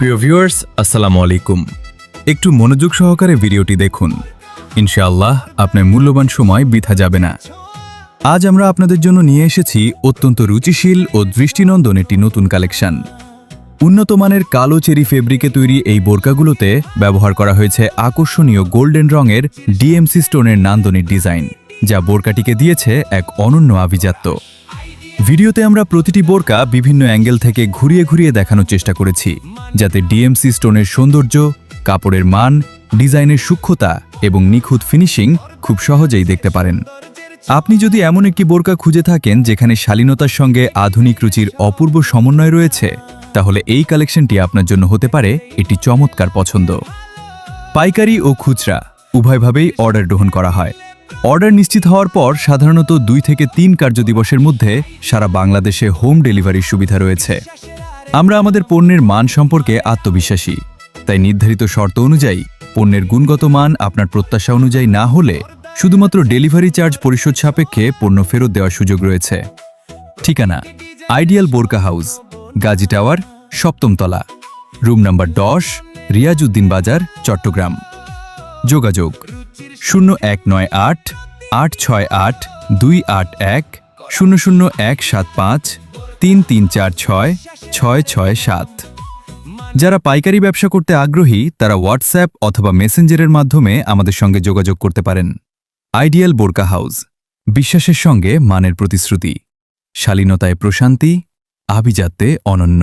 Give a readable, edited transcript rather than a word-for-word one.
প্রিয় ভিউয়ার্স, আসসালামু আলাইকুম। একটু মনোযোগ সহকারে ভিডিওটি দেখুন। ইনশাআল্লাহ আপনার মূল্যবান সময় বৃথা যাবে না। আজ আমরা আপনাদের জন্য নিয়ে এসেছি অত্যন্ত রুচিশীল ও দৃষ্টিনন্দন একটি নতুন কালেকশন। উন্নত মানের কালো চেরি ফেব্রিকে তৈরি এই বোরকাগুলোতে ব্যবহার করা হয়েছে আকর্ষণীয় গোল্ডেন রঙের ডিএমসি স্টোনের নান্দনিক ডিজাইন, যা বোরকাটিকে দিয়েছে এক অনন্য আভিজাত্য। ভিডিওতে আমরা প্রতিটি বোরকা বিভিন্ন অ্যাঙ্গেল থেকে ঘুরিয়ে ঘুরিয়ে দেখানোর চেষ্টা করেছি, যাতে ডিএমসি স্টোনের সৌন্দর্য, কাপড়ের মান, ডিজাইনের সূক্ষ্মতা এবং নিখুঁত ফিনিশিং খুব সহজেই দেখতে পারেন। আপনি যদি এমন একটি বোরকা খুঁজে থাকেন যেখানে শালীনতার সঙ্গে আধুনিক রুচির অপূর্ব সমন্বয় রয়েছে, তাহলে এই কালেকশনটি আপনার জন্য হতে পারে একটি চমৎকার পছন্দ। পাইকারি ও খুচরা উভয়ভাবেই অর্ডার গ্রহণ করা হয়। অর্ডার নিশ্চিত হওয়ার পর সাধারণত 2 থেকে 3 কার্যদিবসের মধ্যে সারা বাংলাদেশে হোম ডেলিভারির সুবিধা রয়েছে। আমরা আমাদের পণ্যের মান সম্পর্কে আত্মবিশ্বাসী, তাই নির্ধারিত শর্ত অনুযায়ী পণ্যের গুণগত মান আপনার প্রত্যাশা অনুযায়ী না হলে শুধুমাত্র ডেলিভারি চার্জ পরিশোধ সাপেক্ষে পণ্য ফেরত দেওয়ার সুযোগ রয়েছে। ঠিকানা: আইডিয়াল বোরকা হাউস, গাজী টাওয়ার, 7ম তলা, রুম নাম্বার 10, রিয়াজউদ্দিন বাজার, চট্টগ্রাম। যোগাযোগ: 0198 868 281 00175 3346 667। যারা পাইকারি ব্যবসা করতে আগ্রহী তারা হোয়াটসঅ্যাপ অথবা মেসেঞ্জারের মাধ্যমে আমাদের সঙ্গে যোগাযোগ করতে পারেন। আইডিয়াল বোরকা হাউস, বিশ্বাসের সঙ্গে মানের প্রতিশ্রুতি, শালীনতায় প্রশান্তি, আভিজাত্যে অনন্য।